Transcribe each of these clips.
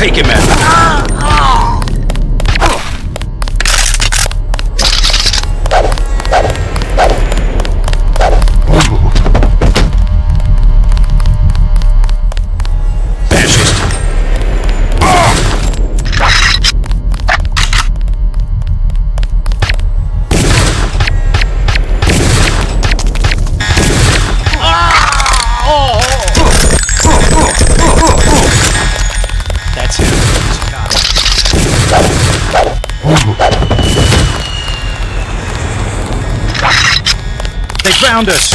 Take him out. They found us!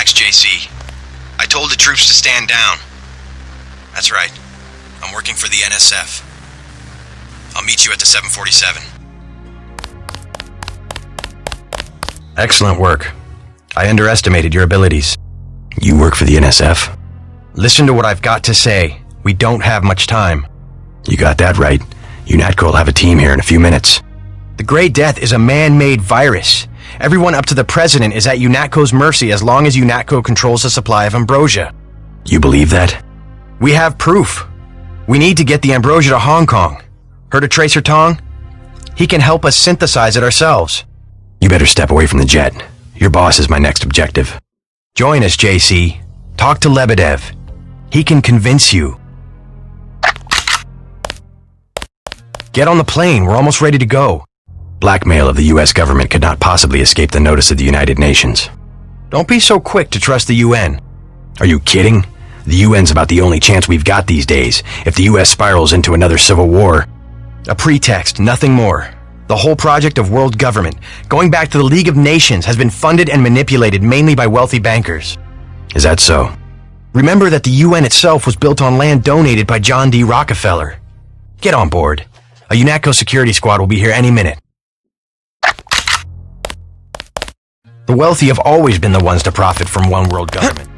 Phoenix, JC. I told the troops to stand down. That's right. I'm working for the NSF. I'll meet you at the 747. Excellent work. I underestimated your abilities. You work for the NSF? Listen to what I've got to say. We don't have much time. You got that right. UNATCO will have a team here in a few minutes. The Grey Death is a man-made virus. Everyone up to the president is at UNATCO's mercy as long as UNATCO controls the supply of ambrosia. You believe that? We have proof. We need to get the ambrosia to Hong Kong. Heard of Tracer Tong? He can help us synthesize it ourselves. You better step away from the jet. Your boss is my next objective. Join us, JC. Talk to Lebedev. He can convince you. Get on the plane. We're almost ready to go. Blackmail of the U.S. government could not possibly escape the notice of the United Nations. Don't be so quick to trust the UN. Are you kidding? The UN's about the only chance we've got these days. If the U.S. spirals into another civil war... A pretext, nothing more. The whole project of world government, going back to the League of Nations, has been funded and manipulated mainly by wealthy bankers. Is that so? Remember that the UN itself was built on land donated by John D. Rockefeller. Get on board. A UNATCO security squad will be here any minute. The wealthy have always been the ones to profit from one world government.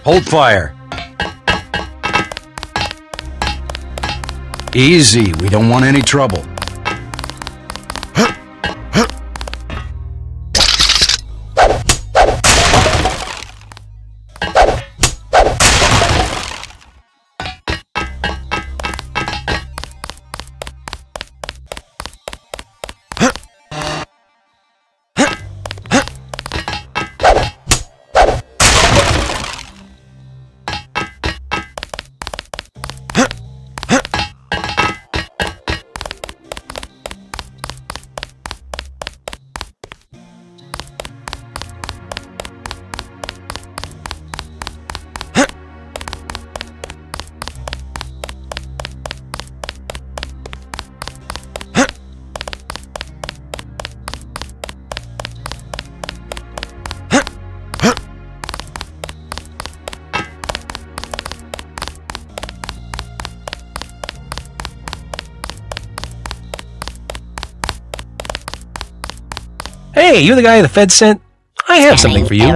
Hold fire. Easy, we don't want any trouble. Hey, you're the guy the Fed sent? I have something for you.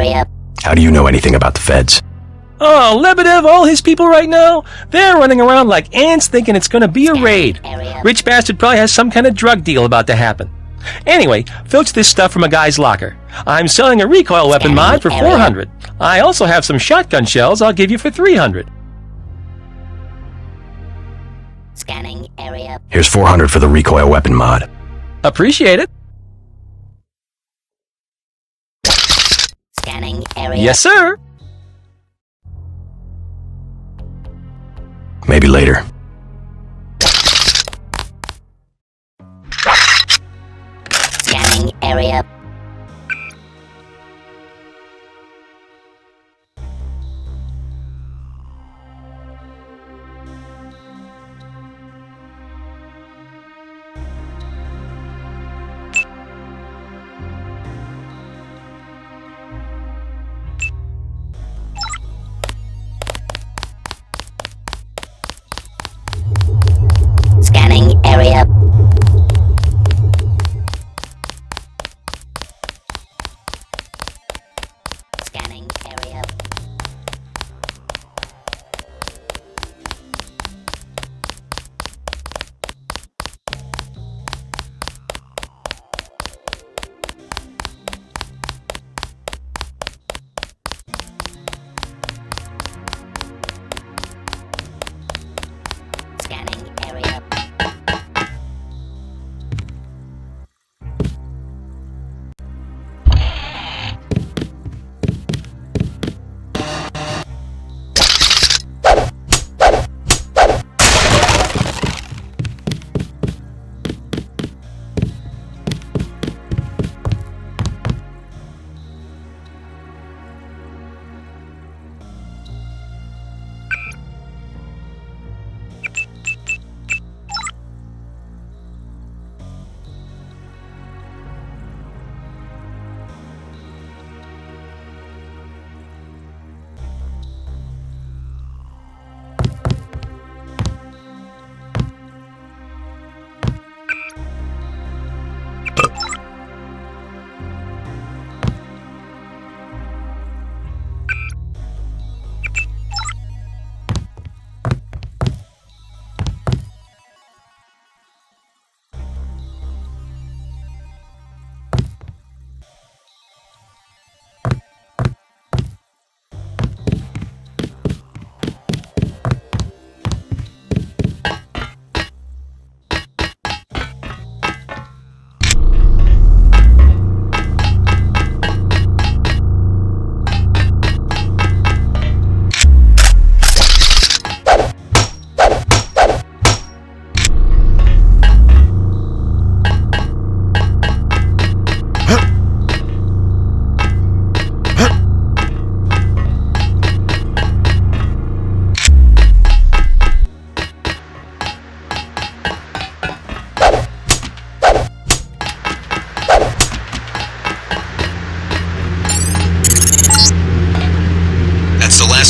How do you know anything about the feds? Oh, Lebedev, all his people right now, they're running around like ants thinking it's gonna be a raid. Rich bastard probably has some kind of drug deal about to happen. Anyway, filch this stuff from a guy's locker. I'm selling a recoil weapon mod for 400. I also have some shotgun shells I'll give you for 300. Scanning area. Here's 400 for the recoil weapon mod. Appreciate it. Scanning area. Yes, sir. Maybe later. Scanning area. Scanning area.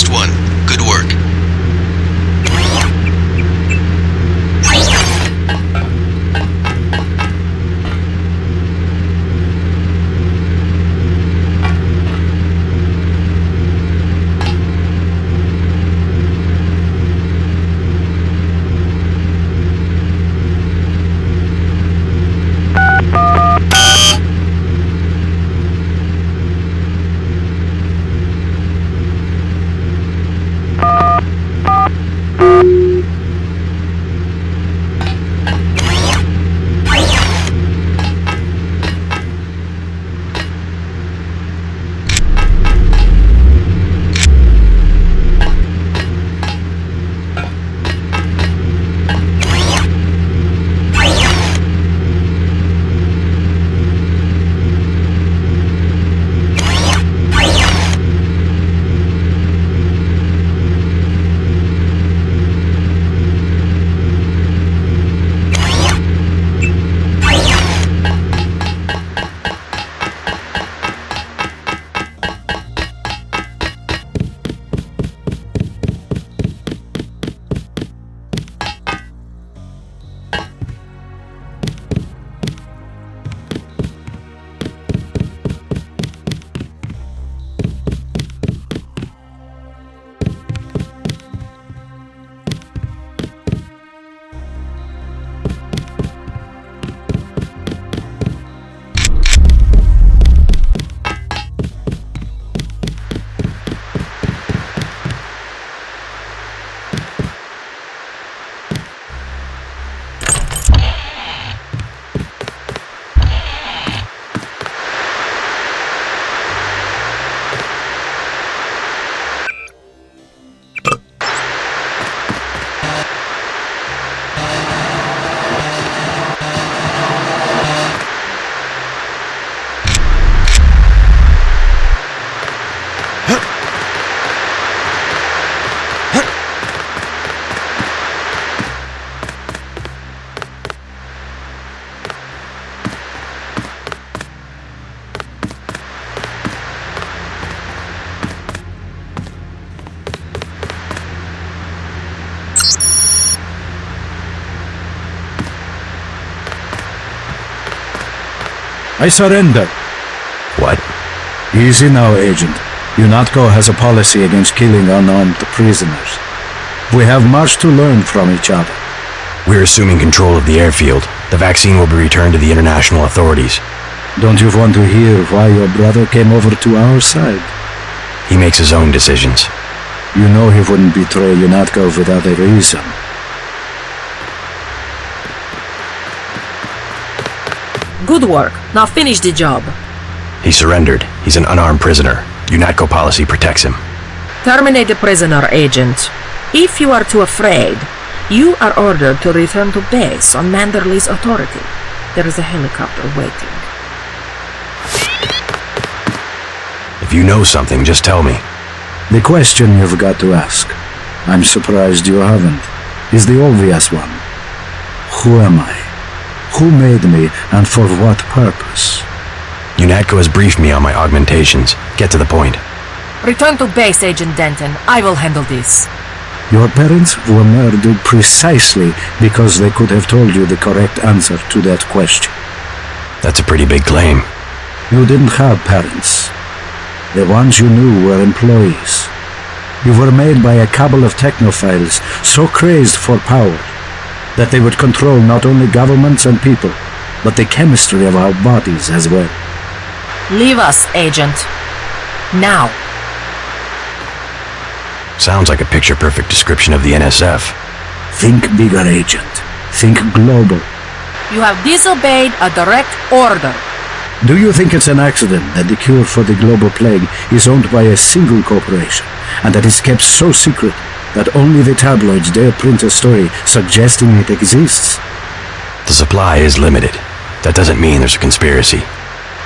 last one. Good work. I surrender. What? Easy now, Agent. UNATCO has a policy against killing unarmed prisoners. We have much to learn from each other. We're assuming control of the airfield. The vaccine will be returned to the international authorities. Don't you want to hear why your brother came over to our side? He makes his own decisions. You know he wouldn't betray UNATCO without a reason. Good work. Now finish the job. He surrendered. He's an unarmed prisoner. UNATCO policy protects him. Terminate the prisoner, Agent. If you are too afraid, you are ordered to return to base on Manderley's authority. There is a helicopter waiting. If you know something, just tell me. The question you've got to ask, I'm surprised you haven't, is the obvious one. Who am I? Who made me, and for what purpose? UNATCO has briefed me on my augmentations. Get to the point. Return to base, Agent Denton. I will handle this. Your parents were murdered precisely because they could have told you the correct answer to that question. That's a pretty big claim. You didn't have parents. The ones you knew were employees. You were made by a cabal of technophiles so crazed for power that they would control not only governments and people, but the chemistry of our bodies as well. Leave us, Agent. Now. Sounds like a picture-perfect description of the NSF. Think bigger, Agent. Think global. You have disobeyed a direct order. Do you think it's an accident that the cure for the global plague is owned by a single corporation, and that it's kept so secret that only the tabloids dare print a story suggesting it exists? The supply is limited. That doesn't mean there's a conspiracy.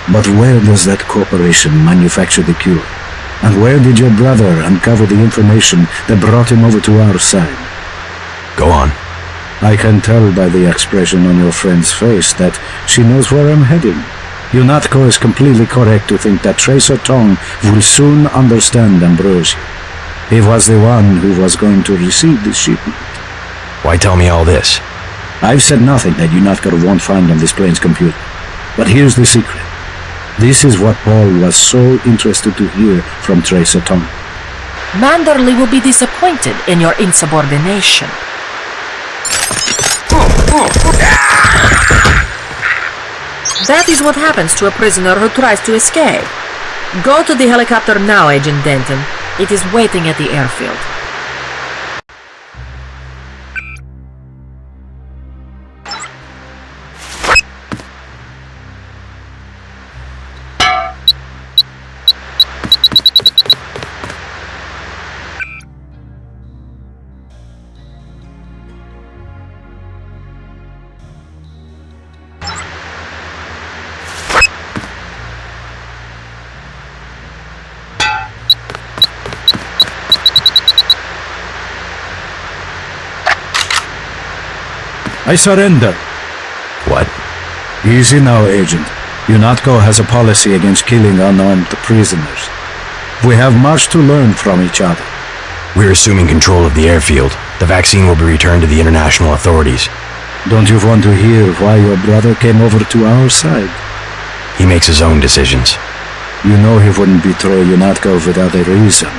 But where does that corporation manufacture the cure? And where did your brother uncover the information that brought him over to our side? Go on. I can tell by the expression on your friend's face that she knows where I'm heading. UNATCO is completely correct to think that Tracer Tong will soon understand Ambrosia. He was the one who was going to receive the shipment. Why tell me all this? I've said nothing that UNATCO won't find on this plane's computer. But here's the secret. This is what Paul was so interested to hear from Tracer Tom. Manderley will be disappointed in your insubordination. That is what happens to a prisoner who tries to escape. Go to the helicopter now, Agent Denton. It is waiting at the airfield. I surrender. What? Easy now, Agent. UNATCO has a policy against killing unarmed prisoners. We have much to learn from each other. We're assuming control of the airfield. The vaccine will be returned to the international authorities. Don't you want to hear why your brother came over to our side? He makes his own decisions. You know he wouldn't betray UNATCO without a reason.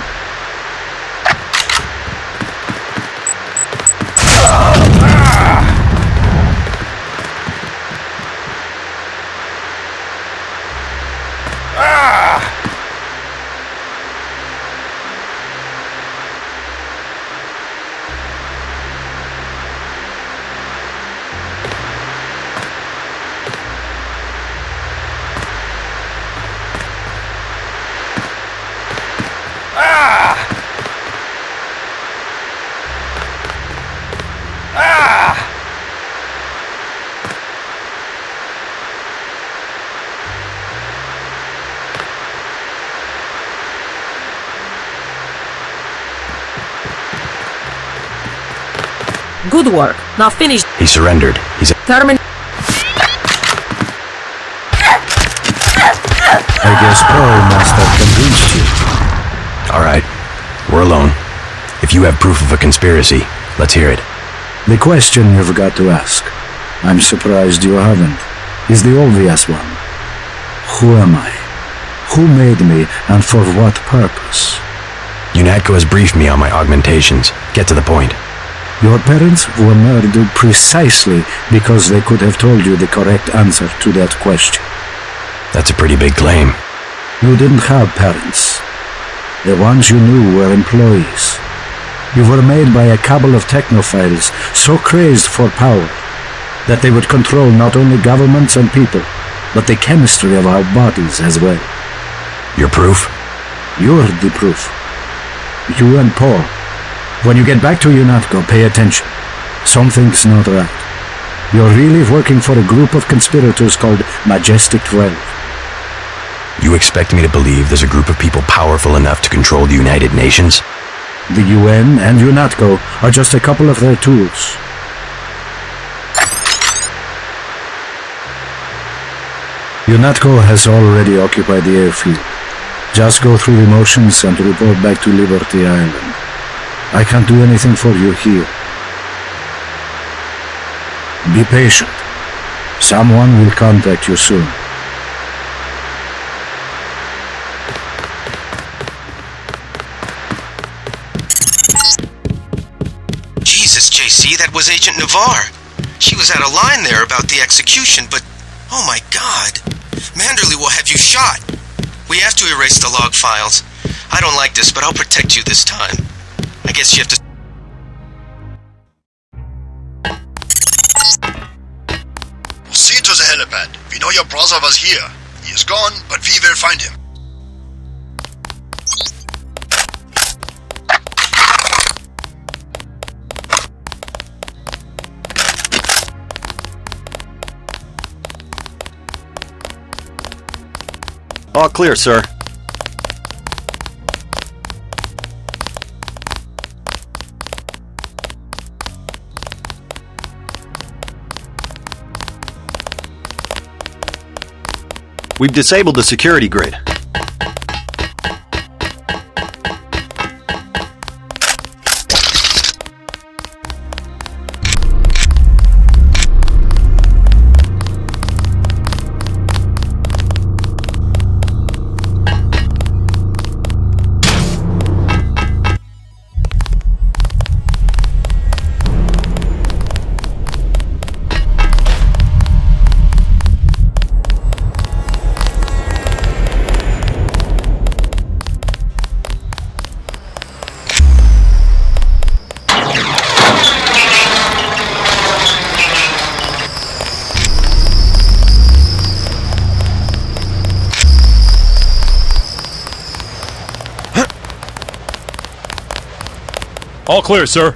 Good work. Now finish. He surrendered. He's Terminate. I guess Paul must have convinced you. all right. We're alone. If you have proof of a conspiracy, let's hear it. The question you've got to ask, I'm surprised you haven't, is the obvious one. Who am I? Who made me, and for what purpose? UNATCO has briefed me on my augmentations. Get to the point. Your parents were murdered precisely because they could have told you the correct answer to that question. That's a pretty big claim. You didn't have parents. The ones you knew were employees. You were made by a cabal of technophiles so crazed for power that they would control not only governments and people, but the chemistry of our bodies as well. Your proof? You're the proof. You and Paul. When you get back to UNATCO, pay attention. Something's not right. You're really working for a group of conspirators called Majestic 12. You expect me to believe there's a group of people powerful enough to control the United Nations? The UN and UNATCO are just a couple of their tools. UNATCO has already occupied the airfield. Just go through the motions and report back to Liberty Island. I can't do anything for you here. Be patient. Someone will contact you soon. Jesus, JC, that was Agent Navarre. She was out of line there about the execution, but oh my God. Manderley will have you shot. We have to erase the log files. I don't like this, but I'll protect you this time. I guess you have to... We'll see you to the helipad. We know your brother was here. He is gone, but we will find him. All clear, sir. We've disabled the security grid. All clear, sir.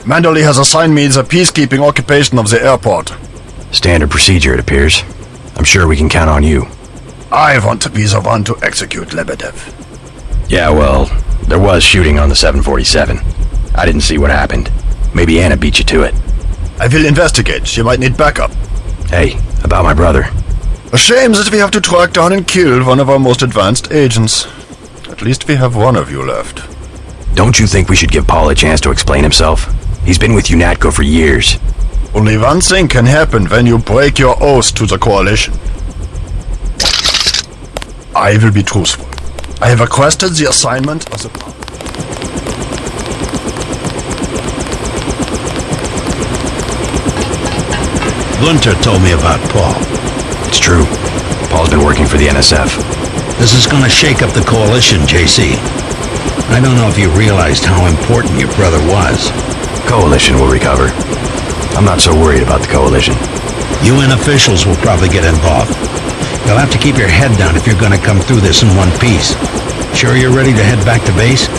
Manderley has assigned me the peacekeeping occupation of the airport. Standard procedure, it appears. I'm sure we can count on you. I want to be the one to execute Lebedev. Yeah, well, there was shooting on the 747. I didn't see what happened. Maybe Anna beat you to it. I will investigate. She might need backup. Hey, about my brother. A shame that we have to track down and kill one of our most advanced agents. At least we have one of you left. Don't you think we should give Paul a chance to explain himself? He's been with UNATCO for years. Only one thing can happen when you break your oath to the coalition. I will be truthful. I have requested the assignment of the... Gunter told me about Paul. It's true. Paul's been working for the NSF. This is gonna shake up the coalition, JC. I don't know if you realized how important your brother was. Coalition will recover. I'm not so worried about the coalition. UN officials will probably get involved. You'll have to keep your head down if you're gonna come through this in one piece. Sure you're ready to head back to base?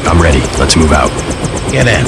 I'm ready. Let's move out. Get in.